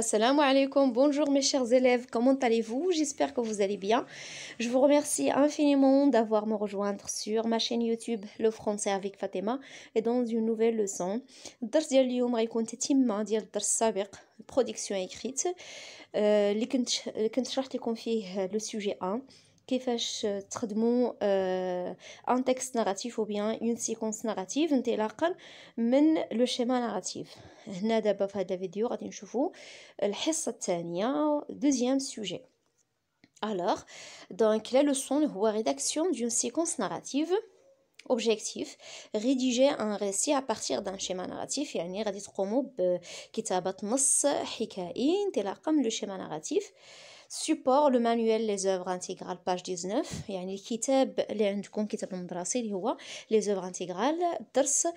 Assalamu alaikum, bonjour mes chers élèves, comment allez-vous? J'espère que vous allez bien. Je vous remercie infiniment d'avoir me rejoindre sur ma chaîne YouTube Le Français avec Fatima et dans une nouvelle leçon. الدرس ديال اليوم غيكون تتمة ديال الدرس السابق production écrite اللي كنت شرحت لكم فيه لو سوجي 1 كيفاش تخدموا ان تكست ناراتيف او بيان اون سيكونس ناراتيف انطلاقا من لو شيما ناراتيف. هنا دابا في هذا الفيديو غادي نشوفوا الحصه الثانيه دوزيام سوجي. Alors, donc la leçon هو rédaction d'une séquence narrative. Objectif, rédiger un récit à partir d'un schéma narratif. يعني غادي تقوموا بكتابة نص حكائي انطلاقا من لو شيما ناراتيف. Support, le manuel les œuvres intégrales page 19 يعني الكتاب اللي عندكم كتاب المدرسي اللي هو les œuvres intégrales الدرس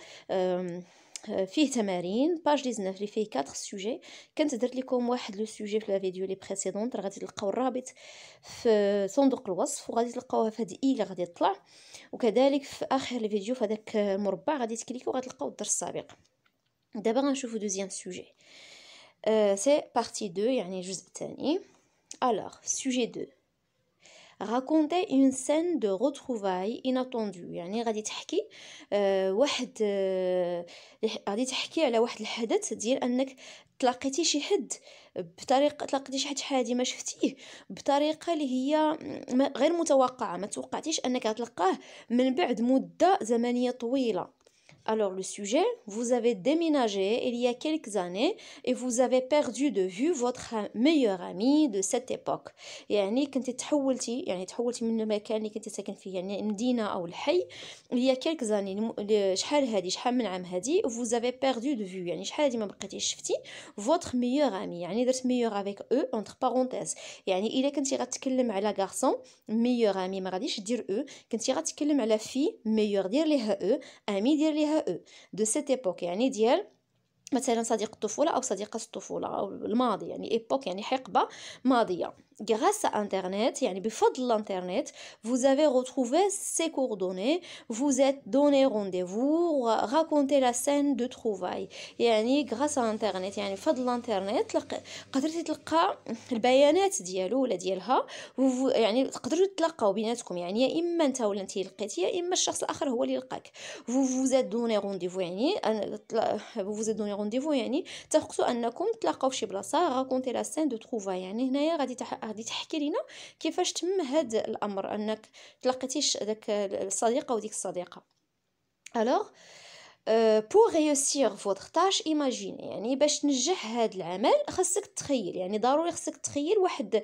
فيه تمارين باج 19 اللي فيه 4 سوجي. كنت درت لكم واحد لو سوجي في لا فيديو لي بريسيدونت غادي تلقاو الرابط في صندوق الوصف وغادي تلقاوها في هاد اللي غادي يطلع وكذلك في اخر الفيديو في هذاك المربع غادي تكليكو غتلقاو الدرس السابق. دابا غنشوفو دوزيام سوجي سي بارتي 2 يعني الجزء الثاني. Alors, sujet 2. Raconter une scène de retrouvailles inattendue. يعني غادي تحكي غادي تحكي على واحد الحدث ديال انك تلاقيتي شي حد بطريقه تلاقيتي شي حد شحال ما شفتيه بطريقه اللي هي غير متوقعه، ما توقعتيش انك غتلقاه من بعد مده زمنيه طويله. Alors le sujet, vous avez déménagé il y a quelques années et vous avez perdu de vue votre meilleur ami de cette époque. يعني كنتي تحولتي من المكان اللي كنتي ساكن فيه يعني المدينة أو الحي il y a quelques années شحال من عام هادي vous avez perdu de vue يعني شحال هادي ما بقيتيش شفتي votre meilleur ami يعني درت meilleur avec eux entre parenthèses يعني إلا كنتي غتكلم على garçon meilleur ami ما غاديش دير eux كنتي غتكلم على fille meilleur دير ليها eux ami دير ليها de cette époque يعني ديال مثلا صديق الطفولة أو صديقة الطفولة أو الماضي يعني époque يعني حقبة ماضية. Grâce à Internet يعني بفضل الانترنت vous avez retrouvé ces coordonnées, vous êtes donné rendez-vous, racontez la scène de trouvailles. يعني grâce à Internet يعني بفضل الانترنت قدرتي تلقى البيانات ديالو ولا ديالها يعني تقدروا تتلاقاو بيناتكم يعني يا إما أنت ولا أنت لقيتي يا إما الشخص الآخر هو اللي لقاك. vous êtes donné rendez-vous يعني vous êtes donné rendez-vous يعني اتفقتوا انكم تلاقاو في شي بلاصه راكونتي لا سين دو تروفا يعني هنايا غادي تحكي لينا كيفاش تم هذا الامر انك تلاقيتيش داك الصديقه وديك الصديقه. Alors pour réussir votre tâche imaginez يعني باش تنجح هذا العمل خاصك تخيل يعني ضروري خاصك تخيل واحد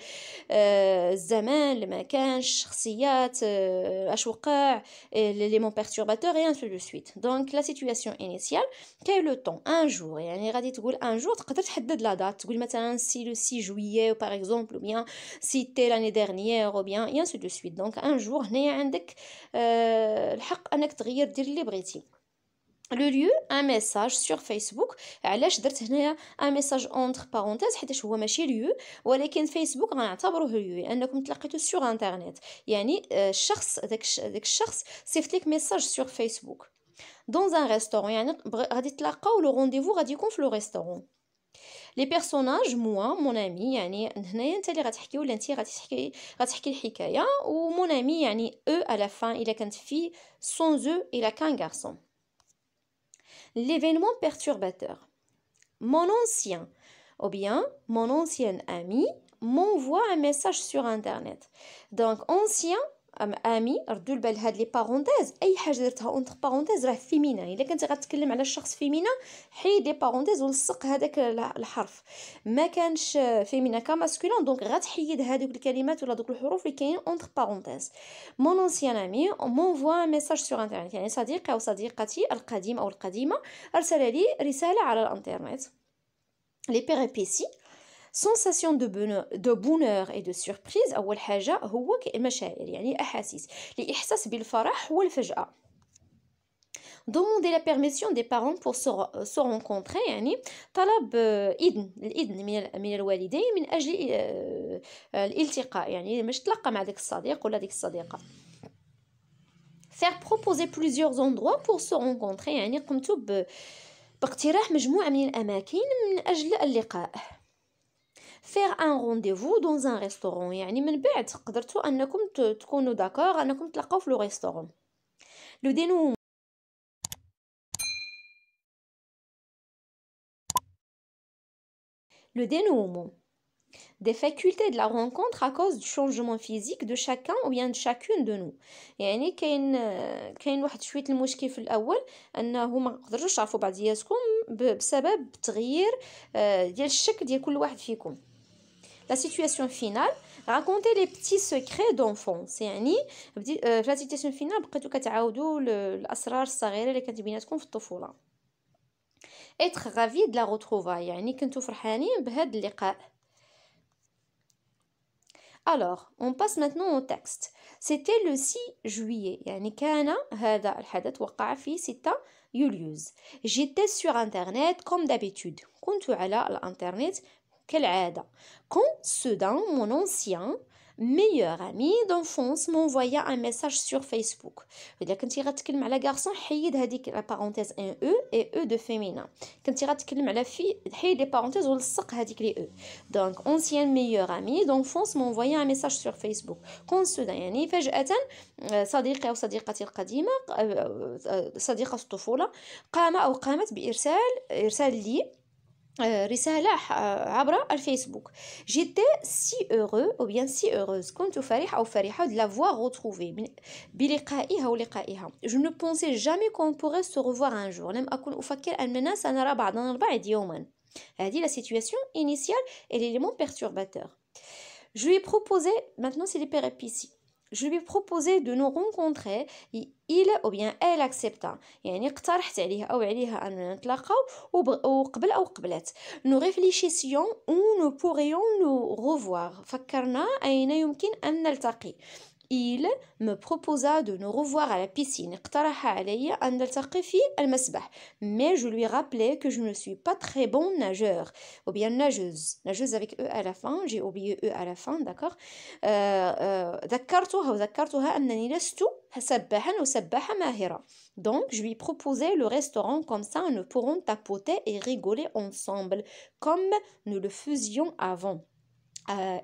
الزمان المكان الشخصيات اش وقع لي perturbateurs et ainsi de suite. Donc la situation initiale كاين لو طون ان جور يعني غادي تقول ان جور تقدر تحدد لا دات تقول مثلا سي لو 6 جويي باغ اكزومبل او بيان سيتي لاني ديرنيير او بيان et ainsi de suite. Donc ان جور هنايا عندك الحق انك تغير دير اللي بغيتي. Le lieu, un message sur Facebook. علاش درت هنايا un message entre parenthèses حيتاش هو ماشي lieu ولكن فيسبوك غنعتبروه lieu لانكم تلاقيتو sur انترنت يعني الشخص داك الشخص صيفط لك ميساج sur فيسبوك. dans un restaurant يعني غادي تلاقاو لو رونديفو غادي يكون في لو ريستورون. لي بيرسوناج موا مون امي يعني هنايا انت اللي غتحكي ولا انت غتحكي الحكايه و مون امي يعني او على la fin الا كانت في sans eux الا كان garçon. L'événement perturbateur. Mon ancien ou bien mon ancien ami m'envoie un message sur internet. Donc ancien امي ردوا البال هاد لي بارونتيز اي حاجه درتها اونتر بارونتيز راه فيمينا. الا كنت غتكلم على الشخص فيمينا حيد لي بارونتيز ولصق هذاك الحرف ما كانش فيمينا كماسكولين دونك غتحيد هذوك الكلمات ولا دوك الحروف اللي كاينين اونتر بارونتيز. مون انسيان امي مونفوا ان ميساج سور انترنت يعني صديقي او صديقتي القديم او القديمه ارسل لي رساله على الانترنت. لي بيريبيسي sensation de bonheur et de surprise. أول حاجة هو المشاعر يعني أحاسيس الإحساس بالفرح والفجأة. demander la permission des parents pour se rencontrer يعني طلب الإذن من الوالدين من أجل الالتقاء يعني باش تلقى مع داك الصديق ولا ديك الصديقة. faire proposer plusieurs endroits pour se rencontrer يعني قمتوا باقتراح مجموعة من الأماكن من أجل اللقاء. faire un rendez-vous dans un restaurant. يعني من بعد قدرتوا انكم تكونوا داكور انكم تلقاو في لو ريستورون. لو dénouement le dénouement des facultés de la rencontre à cause du changement physique de chacun ou bien de chacune de nous. يعني كاين واحد شويه المشكل في الاول انه ما قدرتوش تعرفوا بعضياتكم بسبب التغيير ديال الشكل ديال كل واحد فيكم. La situation finale raconter les petits secrets d'enfance. يعني في la situation finale بقيتو كتعاودوا الاسرار الصغيره اللي كانت بيناتكم في الطفوله. être ravi de la retrouvaille يعني كنتو فرحانين بهذا اللقاء. Alors, on passe maintenant au texte. C'était le 6 juillet. يعني كان هذا الحدث وقع في 6 يوليوز. J'étais sur internet comme d'habitude. كنت على الانترنت كالعادة. Quand soudain, mon ancien meilleur ami d'enfance m'envoya un message sur Facebook. إذا كنتي غتكلم على garçon حيد هذيك la parenthèse un e et e de féminin. كنتي غتكلم على fille حيد les parenthèses ولصق هذيك les e. Donc ancien meilleur ami d'enfance m'envoya un message sur Facebook. Quand soudain يعني فجأة صديقي أو صديقتي القديمة صديقة الطفولة قامت بإرسال لي رسالة عبر الفيسبوك. J'étais si heureux ou bien si heureuse. كنت فرح أو فرحة de la voir retrouvée بلقائها أو لقائها. Je ne pensais jamais qu'on pourrait se revoir un jour. لم أكن أفكر أننا سنرى بعضنا البعض يوما. هذه la situation initiale et l'élément perturbateur. Je lui ai proposé, maintenant c'est les péripéties. Je lui ai proposé de nous rencontrer. Il ou bien elle accepta. يعني اقترحت عليه أو عليها أن نتلاقاو وقبل أو قبلت. Nous réfléchissions où nous pourrions nous revoir. فكرنا أين يمكن أن نلتقي. Il me proposa de nous revoir à la piscine. اقترح علي أن نلتقي في المسبح. Mais je lui rappelais que je ne suis pas très bon nageur. Ou bien nageuse. Nageuse avec E à la fin. J'ai oublié E à la fin, d'accord. ذكرتها أنني لست سباحا وسباحة ماهرة. Donc, je lui proposais le restaurant comme ça, nous pourrons tapoter et rigoler ensemble, comme nous le faisions avant.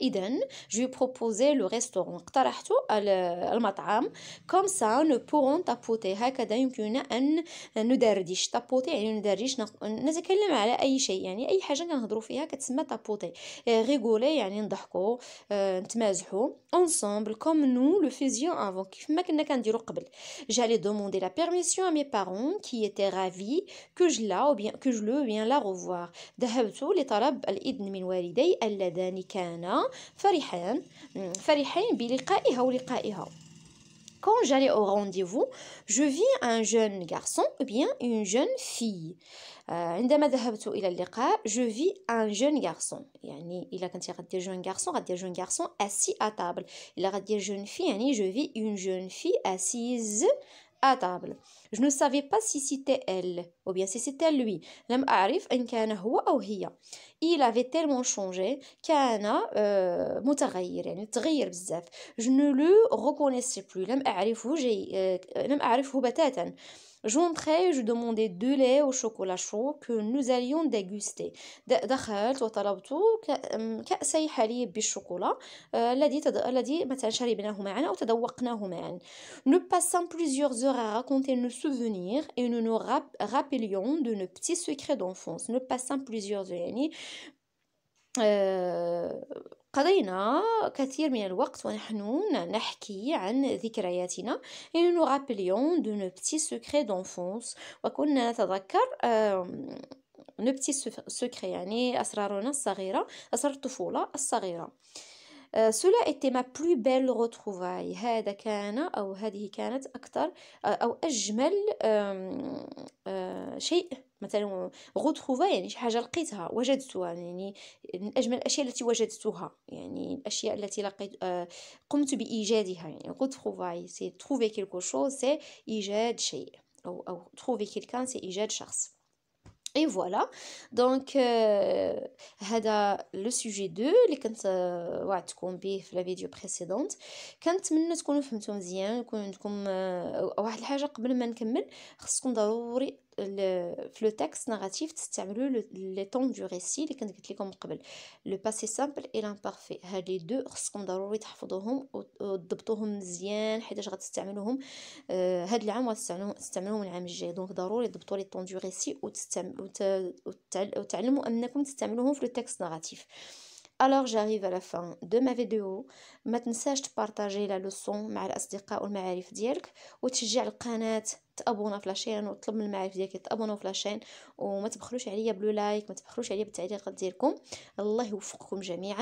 إذن je lui proposais le restaurant اقترحت المطعم comme ça nous pourrons tapoter هكذا يمكننا أن ندردش tapoter يعني ندردش نتكلم على أي شيء يعني أي حاجة كنهضروا فيها كتسمى tapoter rigoler يعني نضحكوا نتمازحوا ensemble comme nous le faisions avant كيف ما كنا كنديروا قبل. J'allais demander la permission à mes parents qui étaient ravis que je le viens la revoir. ذهبت لطلب الإذن من والدي اللذان كان فرحين بلقائها ولقائها. Quand j'allais au rendez-vous, je vis un jeune garçon ou bien une jeune fille. عندما ذهبت إلى اللقاء, je vis un jeune garçon. يعني إلا كنتي غدير jeune garçon غدير jeune garçon assis à table. إلا غدير jeune fille يعني je vis une jeune fille assise à table. Je ne savais pas si c'était elle ou bien si c'était lui. لم أعرف إن كان هو أو هي. Il avait tellement changé كان متغير يعني تغير بزاف. Je ne le reconnaissais plus. لم أعرفه بتاتا. J'entrais, je demandais 2 laits au chocolat chaud que nous allions déguster. دخلت وطلبت كأسي حليب بالشوكولا الذي مثلا شربناه معا أو تذوقناه معا. Nous passons plusieurs heures à raconter nos souvenirs et nous nous rappelions de nos petits secrets d'enfance. Nous passons plusieurs heures يعني قضينا كثير من الوقت ونحن نحكي عن ذكرياتنا et nous nous rappelions de nos petits secrets d'enfance وكنا نتذكر nos petits secrets يعني أسرارنا الصغيرة أسرار الطفولة الصغيرة. Cela était ma plus belle retrouvaille. هذا كان أو هذه كانت أكثر أو أجمل شيء مثلا retrouvaille يعني شي حاجة لقيتها وجدتها يعني من أجمل الأشياء التي وجدتها يعني الأشياء التي قمت بإيجادها يعني retrouvaille c'est trouver quelque chose c'est إيجاد شيء أو trouver quelqu'un c'est إيجاد شخص. Et voilà, donc هذا le sujet 2 اللي كنت وعدتكم به في la vidéo précédente. كنتمنى تكونوا فهمتوا مزيان يكون عندكم واحد الحاجة قبل ما نكمل خصكم ضروري في لو تكست ناراتيف تستعملوا لي طون دو ريسي اللي كنت قلت لكم قبل، لو باسي سامبل اي لامبارفي. هاد لي دو خصكم ضروري تحفظوهم وتضبطوهم مزيان حيتاش غتستعملوهم هاد العام وغتستعملوهم العام الجاي. دونك ضروري تضبطوا لي طون دو ريسي وتعلموا انكم تستعملوهم في لو تكست ناراتيف. Alors j'arrive à la fin de ma vidéo. ما تنساش تبارطاجي لا لوسون مع الاصدقاء والمعارف ديالك، وتشجع القناه، تابونا في لاشين، وطلب من المعارف ديالك تابوناو في لاشين، وما تبخلوش عليا بلو لايك، ما تبخلوش عليا بالتعليقات ديالكم. الله يوفقكم جميعا.